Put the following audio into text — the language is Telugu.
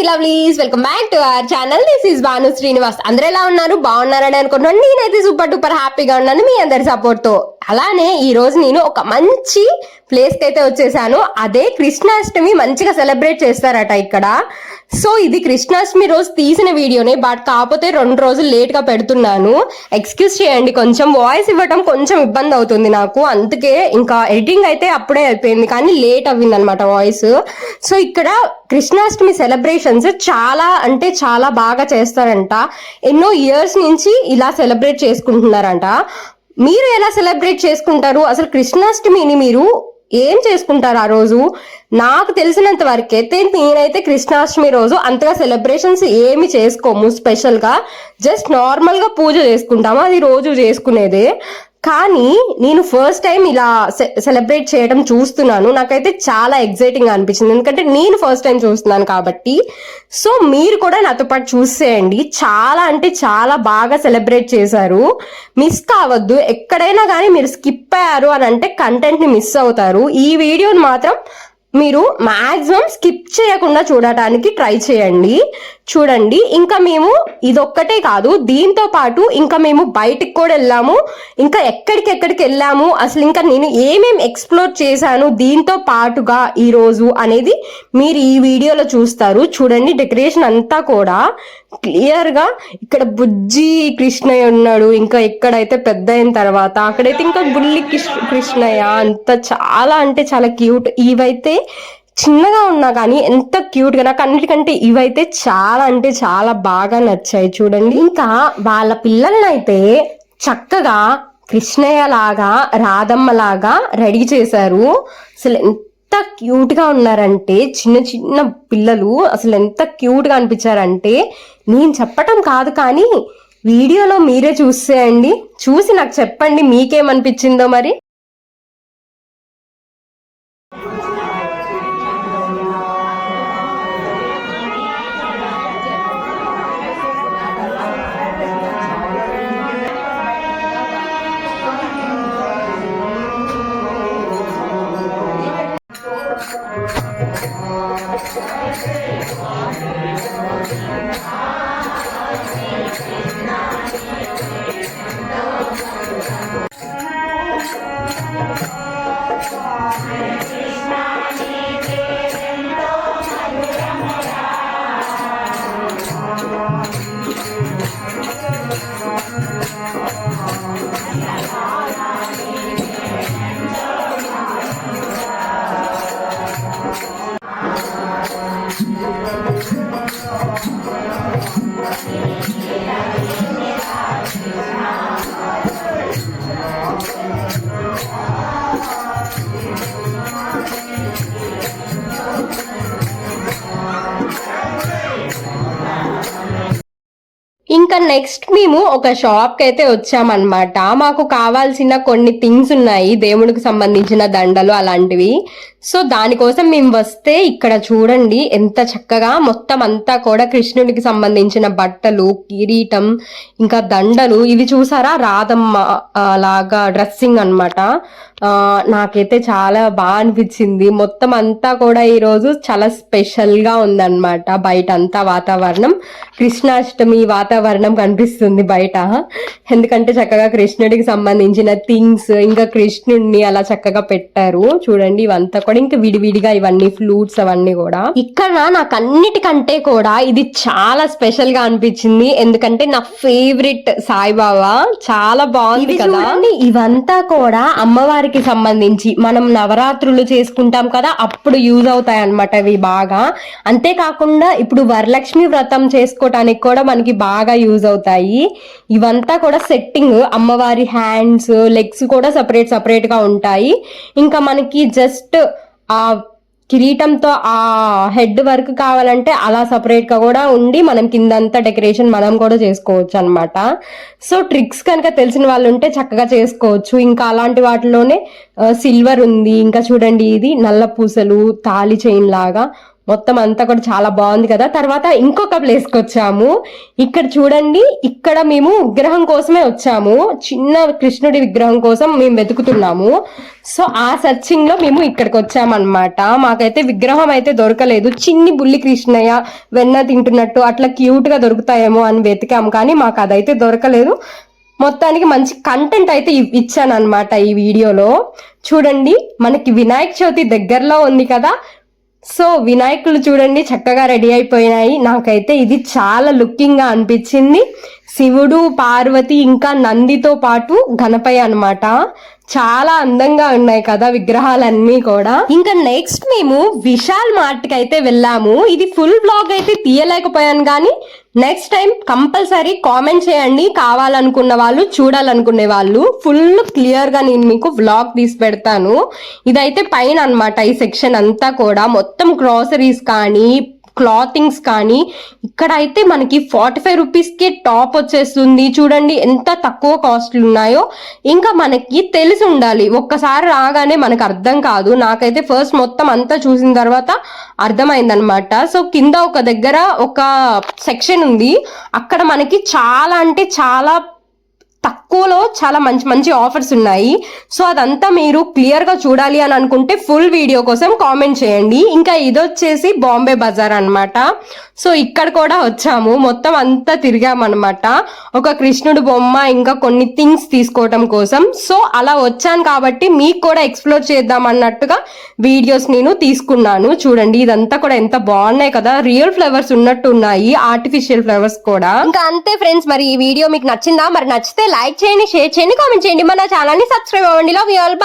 Lovelies, welcome back to our channel. This is Bhanu Srinivas. అందరూ ఎలా ఉన్నారు? బాగున్నారని అనుకుంటున్నాను. నేనైతే సూపర్ డూపర్ హ్యాపీగా ఉన్నాను మీ అందరి సపోర్ట్ తో. అలానే ఈ రోజు నేను ఒక మంచి ప్లేస్ కి అయితే వచ్చేసాను. అదే కృష్ణాష్టమి మంచిగా సెలబ్రేట్ చేస్తారట ఇక్కడ. సో ఇది కృష్ణాష్టమి రోజు తీసిన వీడియోనే, బట్ కాకపోతే 2 రోజులు లేట్ గా పెడుతున్నాను. ఎక్స్క్యూజ్ చేయండి, కొంచెం వాయిస్ ఇవ్వటం కొంచెం ఇబ్బంది అవుతుంది నాకు, అందుకే ఇంకా ఎడిటింగ్ అయితే అప్పుడే అయిపోయింది కానీ లేట్ అవ్వింది అనమాట వాయిస్. సో ఇక్కడ కృష్ణాష్టమి సెలబ్రేషన్స్ చాలా అంటే చాలా బాగా చేస్తారంట. ఎన్నో ఇయర్స్ నుంచి ఇలా సెలబ్రేట్ చేసుకుంటున్నారంట. మీరు ఎలా సెలబ్రేట్ చేసుకుంటారు? అసలు కృష్ణాష్టమిని మీరు ఏం చేసుకుంటారు ఆ రోజు? నాకు తెలిసినంత వరకైతే నేనైతే కృష్ణాష్టమి రోజు అంతగా సెలబ్రేషన్స్ ఏమి చేసుకోము స్పెషల్ గా, జస్ట్ నార్మల్ గా పూజ చేసుకుంటాము, అది రోజు చేసుకునేదే. కానీ నేను ఫస్ట్ టైం ఇలా సెలబ్రేట్ చేయడం చూస్తున్నాను. నాకైతే చాలా ఎక్సైటింగ్ అనిపించింది, ఎందుకంటే నేను ఫస్ట్ టైం చూస్తున్నాను కాబట్టి. సో మీరు కూడా నాతో పాటు చూసేయండి. చాలా అంటే చాలా బాగా సెలబ్రేట్ చేశారు. మిస్ కావద్దు. ఎక్కడైనా కానీ మీరు స్కిప్ అయ్యారు అని అంటే కంటెంట్ ని మిస్ అవుతారు. ఈ వీడియోని మాత్రం మీరు మాక్సిమం స్కిప్ చేయకుండా చూడటానికి ట్రై చేయండి. చూడండి, ఇంకా మేము ఇదొక్కటే కాదు, దీంతో పాటు ఇంకా మేము బయటికి కూడా వెళ్ళాము. ఇంకా ఎక్కడికి వెళ్ళాము, అసలు ఇంకా నేను ఏమేమి ఎక్స్ప్లోర్ చేశాను దీంతో పాటుగా ఈ రోజు అనేది మీరు ఈ వీడియోలో చూస్తారు. చూడండి, డెకరేషన్ అంతా కూడా క్లియర్ గా ఇక్కడ బుజ్జి కృష్ణయ్య ఉన్నాడు. ఇంకా ఎక్కడైతే పెద్ద అయిన తర్వాత అక్కడైతే ఇంకా బుల్లి కృష్ణయ్య, అంత చాలా అంటే చాలా క్యూట్. ఇవైతే చిన్నగా ఉన్నా కానీ ఎంత క్యూట్ గా, నాకు అన్నిటికంటే ఇవైతే చాలా అంటే చాలా బాగా నచ్చాయి. చూడండి, ఇంకా వాళ్ళ పిల్లలనైతే చక్కగా కృష్ణయ్య లాగా రాధమ్మ లాగా రెడీ చేశారు. అసలు ఎంత క్యూట్ గా ఉన్నారంటే చిన్న చిన్న పిల్లలు అసలు ఎంత క్యూట్ గా అనిపించారంటే నేను చెప్పటం కాదు కానీ వీడియోలో మీరే చూసేయండి. చూసి నాకు చెప్పండి మీకేమనిపించిందో మరి. ఇంకా నెక్స్ట్ మేము ఒక షాప్ కి అయితే వచ్చామన్నమాట. మాకు కావాల్సిన కొన్ని థింగ్స్ ఉన్నాయి, దేవుడికి సంబంధించిన దండలు అలాంటివి. సో దానికోసం మేము వస్తే ఇక్కడ చూడండి ఎంత చక్కగా మొత్తం అంతా కూడా కృష్ణుడికి సంబంధించిన బట్టలు, కిరీటం, ఇంకా దండలు, ఇవి చూసారా రాధమ్మ లాగా డ్రెస్సింగ్ అన్నమాట. నాకైతే చాలా బాగా అనిపించింది. మొత్తం అంతా కూడా ఈ రోజు చాలా స్పెషల్ గా ఉందన్నమాట. బయట అంతా వాతావరణం కృష్ణాష్టమి వాతావరణం కనిపిస్తుంది బయట, ఎందుకంటే చక్కగా కృష్ణుడికి సంబంధించిన థింగ్స్ ఇంకా కృష్ణుడిని అలా చక్కగా పెట్టారు. చూడండి, ఇవంతా కూడా ఇంకా విడివిడిగా ఇవన్నీ ఫ్లూట్స్ అవన్నీ కూడా. ఇక్కడ నాకు అన్నిటికంటే కూడా ఇది చాలా స్పెషల్ గా అనిపించింది, ఎందుకంటే నా ఫేవరెట్ సాయిబాబా. చాలా బాగుంది కదా. ఇవంతా కూడా అమ్మవారికి సంబంధించి మనం నవరాత్రులు చేసుకుంటాం కదా, అప్పుడు యూజ్ అవుతాయి అన్నమాట ఇవి బాగా. అంతేకాకుండా ఇప్పుడు వరలక్ష్మి వ్రతం చేసుకోవటానికి కూడా మనకి బాగా యూజ్ అవుతాయి. ఇవంతా కూడా సెట్టింగ్, అమ్మవారి హ్యాండ్స్ లెగ్స్ కూడా సపరేట్ గా ఉంటాయి. ఇంకా మనకి జస్ట్ ఆ కిరీటంతో ఆ హెడ్ వర్క్ కావాలంటే అలా సపరేట్ గా కూడా ఉండి మనం కిందంతా డెకరేషన్ మనం కూడా చేసుకోవచ్చు అనమాట. సో ట్రిక్స్ కనుక తెలిసిన వాళ్ళు ఉంటే చక్కగా చేసుకోవచ్చు. ఇంకా అలాంటి వాటిలోనే సిల్వర్ ఉంది. ఇంకా చూడండి, ఇది నల్ల పూసలు తాళి చైన్ లాగా మొత్తం అంతా కూడా చాలా బాగుంది కదా. తర్వాత ఇంకొక ప్లేస్ కి వచ్చాము. ఇక్కడ చూడండి, ఇక్కడ మేము విగ్రహం కోసమే వచ్చాము. చిన్న కృష్ణుడి విగ్రహం కోసం మేము వెతుకుతున్నాము. సో ఆ సర్చింగ్ లో మేము ఇక్కడికి వచ్చామన్నమాట. మాకైతే విగ్రహం అయితే దొరకలేదు. చిన్ని బుల్లి కృష్ణయ్య వెన్న తింటున్నట్టు అట్లా క్యూట్ గా దొరుకుతాయేమో అని వెతికాము, కానీ మాకు అదైతే దొరకలేదు. మొత్తానికి మంచి కంటెంట్ అయితే ఇచ్చాను అనమాట ఈ వీడియోలో. చూడండి, మనకి వినాయక చవితి దగ్గరలో ఉంది కదా. సో వినాయకులు చూడండి చక్కగా రెడీ అయిపోయినాయి. నాకైతే ఇది చాలా లుకింగ్ గా అనిపించింది. శివుడు, పార్వతి ఇంకా నందితో పాటు గణపయ్య అన్నమాట. చాలా అందంగా ఉన్నాయి కదా విగ్రహాలన్నీ కూడా. ఇంకా నెక్స్ట్ మేము విశాల్ మార్ట్ కి అయితే వెళ్ళాము. ఇది ఫుల్ బ్లాగ్ అయితే తీయలేకపోయాను, కానీ నెక్స్ట్ టైం కంపల్సరీ కామెంట్ చేయండి, కావాలనుకున్న వాళ్ళు, చూడాలనుకునే వాళ్ళు. ఫుల్ క్లియర్ గా నేను మీకు వ్లాగ్ తీసి పెడతాను. ఇదైతే పైన అన్నమాట. ఈ సెక్షన్ అంతా కూడా మొత్తం గ్రాసరీస్ కానీ క్లాతింగ్స్ కానీ. ఇక్కడ అయితే మనకి 45 రూపీస్ కి టాప్ వచ్చేస్తుంది. చూడండి ఎంత తక్కువ కాస్ట్లు ఉన్నాయో. ఇంకా మనకి తెలిసి ఉండాలి, ఒక్కసారి రాగానే మనకు అర్థం కాదు. నాకైతే ఫస్ట్ మొత్తం అంతా చూసిన తర్వాత అర్థమైందనమాట. సో కింద ఒక దగ్గర ఒక సెక్షన్ ఉంది, అక్కడ మనకి చాలా అంటే చాలా తక్కువలో చాలా మంచి మంచి ఆఫర్స్ ఉన్నాయి. సో అదంతా మీరు క్లియర్ గా చూడాలి అని అనుకుంటే ఫుల్ వీడియో కోసం కామెంట్ చేయండి. ఇంకా ఇది వచ్చేసి బాంబే బజార్ అన్నమాట. సో ఇక్కడ కూడా వచ్చాము, మొత్తం అంతా తిరిగామన్నమాట. ఒక కృష్ణుడు బొమ్మ ఇంకా కొన్ని థింగ్స్ తీసుకోవటం కోసం. సో అలా వచ్చాను కాబట్టి మీకు కూడా ఎక్స్ప్లోర్ చేద్దాం అన్నట్టుగా వీడియోస్ నేను తీసుకున్నాను. చూడండి ఇదంతా కూడా ఎంత బాగున్నాయి కదా, రియల్ ఫ్లవర్స్ ఉన్నట్టు ఉన్నాయి, ఆర్టిఫిషియల్ ఫ్లవర్స్ కూడా. ఇంకా అంతే ఫ్రెండ్స్, మరి ఈ వీడియో మీకు నచ్చిందా? మరి నచ్చితే లైక్ చేయండి, షేర్ చేయండి, కామెంట్ చేయండి. మన ఛానల్ ని సబ్స్క్రైబ్ అవ్వండి. Love you all.